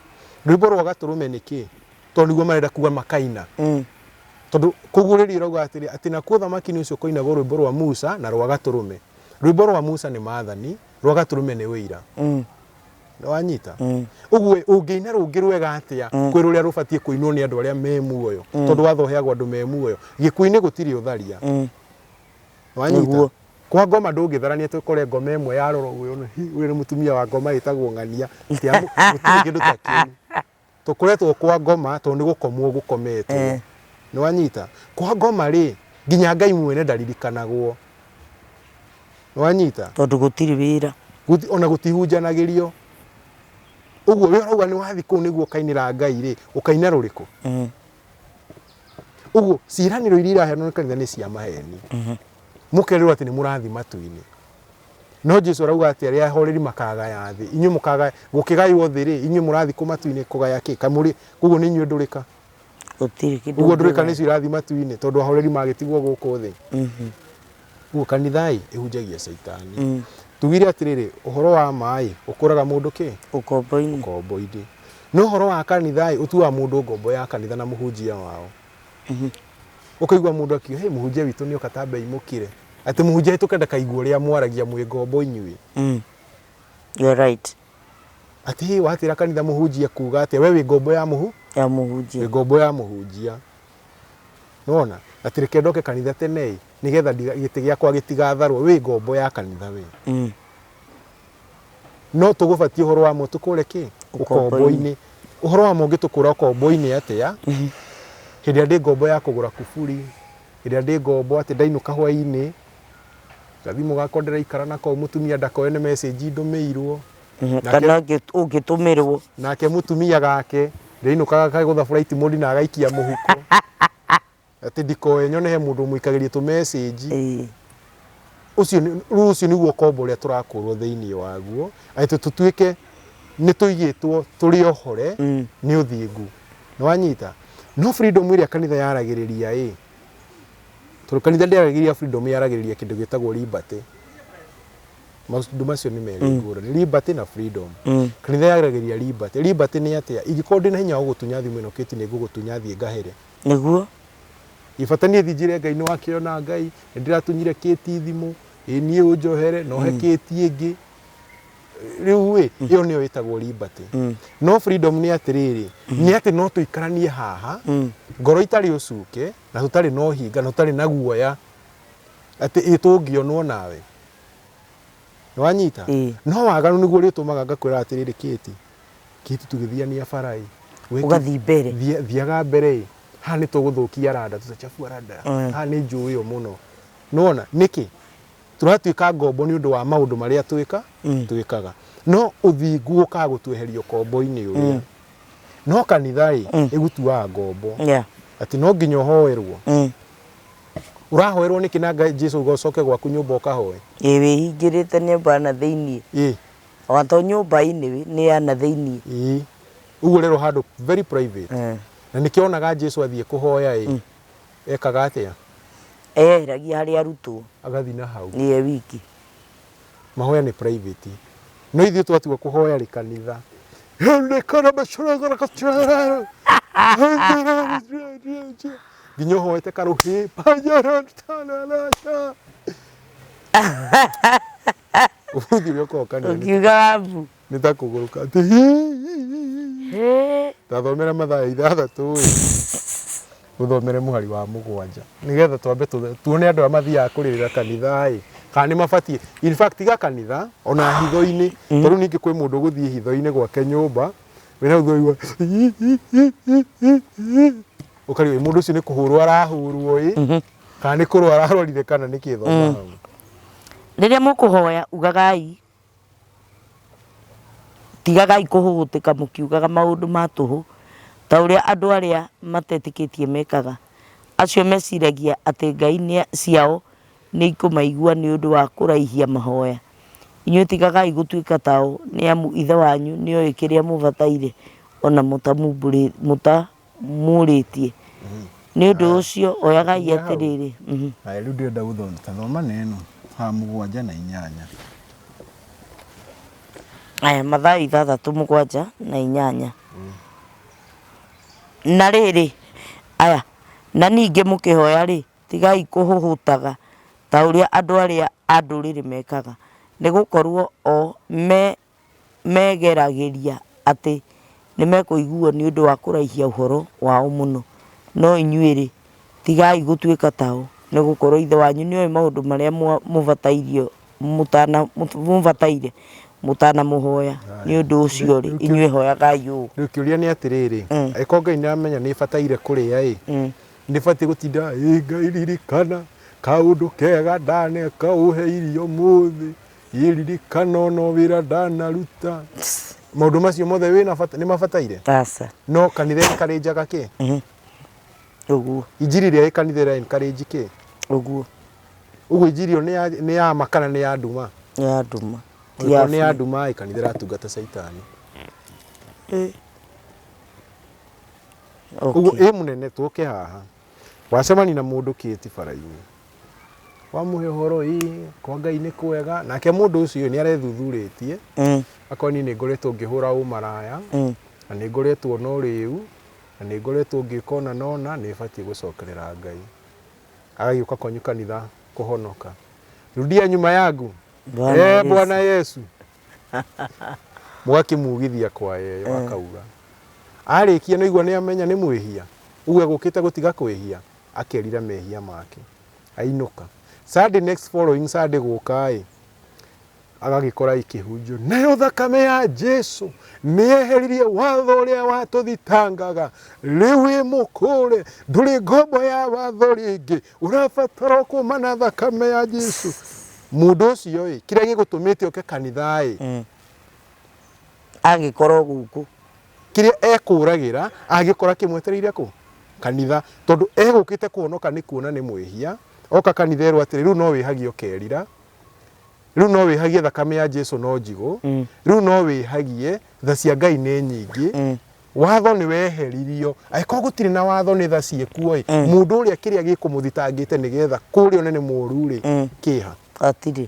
rwĩmbo rwa gatũrũme nĩkĩ? Tondũ nĩguo marenda kuga makaina. Tondũ kũguũrĩrio rauga atĩ nakuo thamaki-inĩ ũcio kũinagwo rwĩmbo rwa Musa na rwa gatũrũme. Rwĩmbo rwa Musa nĩ maathani, rwa gatũrũme nĩ ũira. Nĩ wanyita? Ũguo ũngĩina rũngĩ rwega atĩa kwĩ rũrĩa rũbatiĩ kũinwo nĩ andũ arĩa me muoyo? Tondũ watho ũheagwo andũ me muoyo. Gĩkuũ-inĩ gũtirĩ ũtharia. Nĩ wanyita? Kwa ngoma ndũngĩtharania tũkore ngoma ĩmwe yarorwo ũyũ nĩ mũtumia wa ngoma ĩtagwo ng'ania. Gũtirĩ kĩndũ ta kĩu. Tũkoretwo kwa ngoma tondũ nĩ gũkomwo gũkometwo. Nĩ wanyita? Kwa ngoma rĩ nginya Ngai mwene ndaririkanagwo. Nĩ wanyita? Tondũ gũtirĩ wĩra. Ona gũtihunjanagĩrio. Ũguo wĩra ũga nĩ wathi kũu nĩguo ũkainĩra Ngai rĩ ũkaina rũrĩkũ? Ũguo ciĩranĩro iria iraheanwo nĩ kanitha nĩ cia maheni. Mũkerĩrwo atĩ nĩ mũrathi matu-inĩ. No Jesũ arauga atĩ arĩa ahoreri makagaya thĩ. Inyuĩ mũkagaya gũkĩgaywo thĩ rĩ inyuĩ mũrathi kũ matu-inĩ kũgaya kĩ? Kamũrĩ ũguo nĩ inyuĩ ndũrĩka. Gũtirĩ kĩndũ. Ũguo ndũrĩka nĩcio irathi matu-inĩ tondũ ahoreri magĩtigwo gũkũ thĩ. Uguo kanitha ihunjagia Saitani. Tugire atiriri uhoro wa mai ukuraga mundu ki ukombo-ini. Ukombo-ini. No uhoro wa kanitha utua mundu ngombo ya kanitha na muhunjia wao. Ukaigua mundu akio hey muhunjia witu ni okatambe imukire. Ati muhunjia tukenda kaigua ria mwaragia mwe ngombo inyui. You're right. Ati watira kanitha muhunjia kuga ati wewe ngombo ya muhunjia. Ngombo ya muhunjia. Nona atire kendoke kanitha tene nigetha giti giakwa gitigatharwo wi ngombo ya kanitha we. No tugubatie uhoro wa mo tukure ki ukombo-ini. Uhoro wa mo ngitukura ukombo-ini atia hindi ndi ngombo ya kugura kuburi, hindi ndi ngombo ati ndainuka hwa-ini gathimu gakwa ndiraikara nako mutumia ndakoene message ndumirwo kana ungitumirwo nake mutumia gake ndainuka kagutha flight mode na agaikia muhuko ati ndikoe nyone he mundu muikagirie tu message ucio niguo kombo uria turakurwo thiini waguo aitu tutuike ni tuigitwo turi ohore ni uthingu ni wanyita no freedom iria kanitha yaragiriria turu kanitha ndiaragiriria freedom yaragiriria kindu gitagwo liberty maundu macio ni meri ngura ni liberty na freedom kanitha yaragiriria liberty ni atia ingiko ndi na hinya gugutunya thimu ino kiti ni gugutunya thie ngahere niguo ifatanie thinjire ngai no akiona ngai ndiratunyire kiti thimu nie unjohere no he kiti ingi riu iyo niyo itagwo liberty no freedom ni atiriri ni ati no tuikaranie haha ngoro itari ucuke na tutari no hinga na tutari na guoya ati itungionwo nawe wanyita no waganu niguo ritumaga ngakwira atiriri kiti tugithiania farai ugathi mbere thiaga mbere ha ni tuguthukia rada tutachafua rada ha ni njuu iyo muno nona niki turatuika ngombo ni undu wa maundu maria twikaga no uthingu ukagutweheria kombo-ini uria no kanitha igutua ngombo ati no nginya hoerwo urahoerwo niki na Jesu gocoke gwaku nyumba ukahoe wihingirite nyumba na thiini wato nyumba-ini ni ya na thiini uguo rero handu very private na nikionaga Jesu athie kuhoya ekaga atia eheragia hari arutwo agathi na hau ni wiki mahoya ni private no ithuĩ twatua kuhoya ri kanitha kana bashora kachara nginya hoete karuhi pajarantanalacha uthi rioko kanitha ukiuga mbu nitakuguruka ati tathomera mathaa 6 uthomere muhari wa 7 nigetha twambe tuone andu amathia kuririra kanitha kana ni mabatie in fact ga kanitha ona hitho-ini toru ningi kwi mundu guthie hitho-ini gwake nyumba wena uthoiwa ukari mundu ucio ni kuhurwo arahurwo kana ni kurwo ararorire kana ni kithoma riria mukuhoya ugagai tigagai kuhugutika mukiugaga maundu ma tuhu ta uria andu aria matetikitie mekaga acio meciragia ati ngai ni ciao ni ikumaigua ni undu wa kuraihia mahoya inyuĩ tigagai gutuika tao ni amu ithe wanyu ni oĩ kiria mubataire ona mutamuritie ni undu ucio oyagai atiriri ai riu ndirenda guthoma neno ha 7 na 8 aya mathaa 6 7 na 8 na riri aya na ningi mukihoya ri tigai kuhuhutaga ta uria andu aria anduriri mekaga ni gukorwo o megeragiria ati ni mekuiguo ni undu wa kuraihia uhoro wao muno no inyuiri tigai gutuika tao ni gukorwo ithe wanyu ni oĩ maundu maria mubatairio mubataire mutana muhoya ni undu ucio ri inyuĩ hoyagai ũ riu kiuria ni atiriri eko ngai ni amenya ni bataire kuria ni batie gutinda ngai ririkana kaundu kega ndaneka uhe irio muthi iririkana no wira ndanaruta maundu macio mothe wina ni mabataire tasa no kanitha encourage ki uguo injiri ria kanitha encourage ki uguo injiri ni ya makana ni ya nduma ni ya nduma kanitha ratungata Saitani uguo munene tuke haha wacemani na mundu kiti bara-ini wamuhe horo kwa Ngai nĩ kwega nake mũndũ ũcio nĩ arethuthuurĩtie akoni nĩ ngoretwo ngĩhũra ũmaraya na nĩ ngoretwo no rĩu na nĩ ngoretwo ngĩkona nona nĩ batiĩ gũcokerera Ngai agagĩũka kwanyu kanitha kũhonoka rudia nyuma yangu Bwana Yesu mwakimugithia kwa yeyo akauga arĩkia no igua nĩ amenya nĩ mwĩhia ũguo egũkĩte gũtiga kwĩhia akerira mehia make ainũka Sunday next following Sunday gũka agagĩkora ikĩhunjio nayo thakame ya Jesu nĩeheririe watho ũrĩa watũthitangaga rĩu mũkũre ndũrĩ ngombo ya watho rĩngĩ ũrabatara kuma na thakame ya Jesu mũndũ ũcio kĩrĩa gĩgũtũmĩte oke kanitha agĩkorwo gũkũ kĩrĩa ekũragĩra agĩkora kĩmwetereire kũ kanitha tondũ egũkĩte kuonoka nĩ kuona nĩ mwĩhia oka kanitha erwo atĩrĩ rĩu no wĩhagie ũkerira rĩu no wĩhagie thakame ya Jesu no njigũ rĩu no wĩhagie tha cia Ngai nĩ nyingĩ watho nĩ weheririo angĩkorwo gũtirĩ na watho nĩ tha ciĩkuo mũndũ ũrĩa kĩrĩa gĩkũmũthitangĩte nĩgetha kũrĩa one nĩ mũũru kĩha atirĩ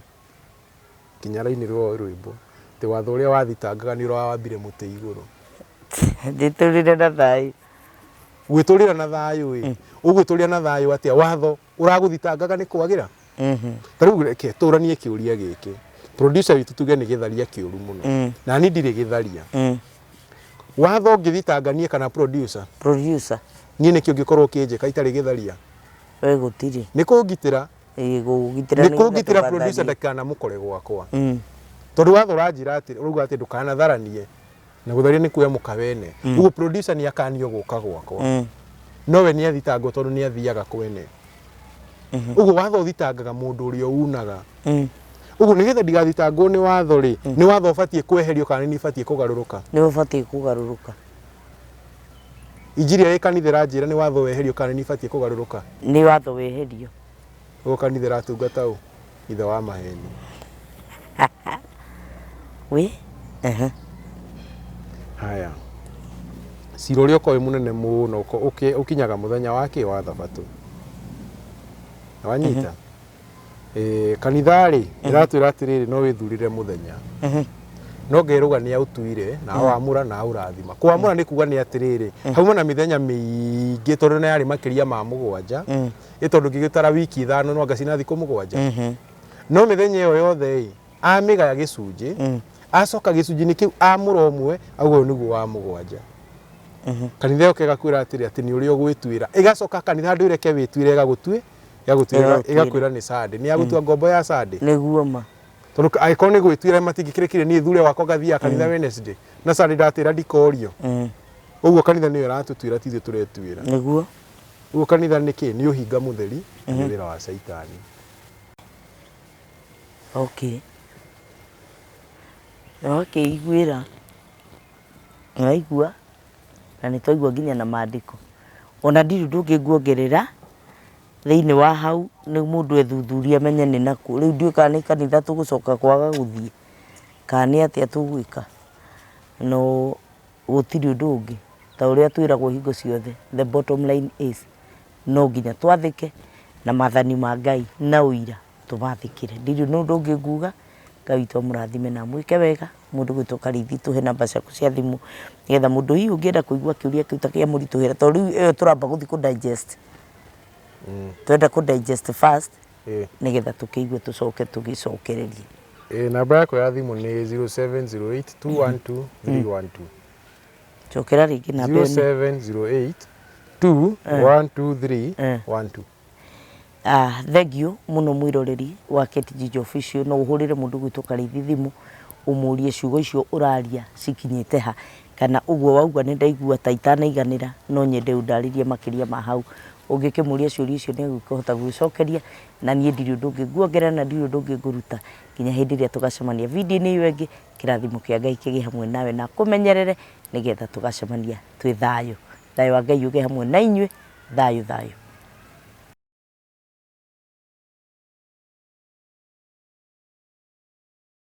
kinyara-inĩ rwĩmbo tĩ watho ũrĩa wathitangaga nĩ ũrĩa wambire mũtĩ igũrũ ndĩtũrire na thayũ gwĩtũrĩra na thayũ ũgwĩtũrĩra na thayũ atĩa watho ũragũthitangaga nĩ kwagĩra tarĩu reke tũranie kĩũria gĩkĩ producer witũ tuge nĩ gĩtharia kĩũru mũno na niĩ ndirĩ gĩtharia watho ũngĩthitanganie kana producer niĩ nĩkĩo ngĩkorwo kĩnjĩka itarĩ gĩtharia gũtirĩ nĩ kũngitĩra nĩ kũngitĩra producer ndakanamũkore gwakwa tondũ watho ũranjĩra atĩ ũrauga atĩ ndũkanatharanie na gũtharia nĩ kuoya mũkawene ũguo producer nĩ akanio gũka gwakwa nowe nĩ athitangwo tondũ nĩ athiaga kwene ũguo watho ũthitangaga mũndũ ũrĩa unaga ũguo nĩgetha ndigathitangwo nĩ watho rĩ nĩ watho ũbatiĩ kweherio kana nĩ batiĩ kũgarũrũka nĩ ũbatiĩ kũgarũrũka injiri ya kanitha ranjĩra nĩ watho weherio kana nĩ batiĩ kũgarũrũka nĩ watho weherio ũguo kanitha ratungata ũũ ithe wa maheni we haya cira ũrĩa ũkoĩ mũnene mũno ũkinyaga mũthenya wake wa thabatũ wanyita kanitha rĩ ĩratwĩra atĩrĩrĩ no wĩthurĩre mũthenya no ngerũga nĩ aũtuire na wamũra na aũrathima kwamũra nĩ kuga nĩ atĩrĩrĩ hauma na mĩthenya mĩingĩ tondũ nĩ yarĩ makĩria ma mũgwanja tondũ ngĩgĩtara wiki ithano no ngacina thikũ mũgwanja no mĩthenya ĩyo yothe amĩgaya gĩcunjĩ acoka gĩcunjĩ-inĩ kĩu amũra ũmwe auga nĩguo wa mũgwanja kanitha ĩyo kegakwĩra atĩrĩ atĩ nĩ ũrĩa ũgwĩtuĩra ĩgacoka kanitha ndũ ĩreke wĩtuĩre ĩgakwĩra nĩ Sunday nĩ agũtua ngombo ya Sunday nĩguo ma tondũ angĩkorwo nĩ gwĩtuĩra matingĩkĩrĩkire niĩ thure wakwa gathiaga kanitha Wednesday na Sunday ndatĩra ndikorio ũguo kanitha nĩyo ĩratũtuĩra tithuĩ tũretuĩra nĩguo ũguo kanitha nĩ kĩ nĩ ũhinga mũtheri na wĩra wa Saitani wakĩiguĩra waigua na nĩ twaigua nginya na maandĩko ona ndirĩ ũndũ ũngĩ nguongerera thĩinĩ wa hau nĩ mũndũ ethuthuria amenye nĩ nakuo rĩu ndiũĩ kana nĩ kanitha tũgũcoka kwaga gũthiĩ kana nĩ atĩa tũgwĩka no gũtirĩ ũndũ ũngĩ ta ũrĩa twĩragwo hingo ciothe the bottom line is no nginya twathĩke na maathani ma Ngai na ũira tũmathĩkĩre ndirĩ ũndũ ũngĩ nguga Ngai witũ amũrathime na mwĩke wega mũndũ gwĩtwo Karithi tũhe namba ciaku cia thimũ nĩgetha mũndũ hihi ũngĩenda kũigua kĩũria kĩu ta kĩa mũritũhĩra tondũ rĩu ĩyo tũramba gũthiĩ kũ-digest twenda kũ-digest first nĩgetha tũkĩigue tũcoke tũgĩcokererie namba yakwa ya thimũ nĩ 0708212312 cokera rĩngĩ namba 0708212312 thengio mũno mwĩroreri wa KTG Official no ũhũrĩre mũndũ gwĩtwo Karithi thimũ ũmũrie ciugo icio ũraria cikinyĩte ha kana ũguo wauga nĩ ndaigua ta itanaiganĩra no nyende ũndarĩrie makĩria ma hau ũngĩkĩmũria ciũria icio nĩ egũkĩhota gwĩcokeria na niĩ ndirĩ ũndũ ũngĩ nguongerera na ndirĩ ũndũ ũngĩ ngũruta nginya hĩndĩ ĩrĩa tũgacemania video-inĩ ĩyo ĩngĩ kĩrathimo kĩa Ngai kĩgĩe hamwe nawe na kũmenyerere nĩgetha tũgacemania twĩ thayũ wa Ngai ũgĩe hamwe na inyuĩ thayũ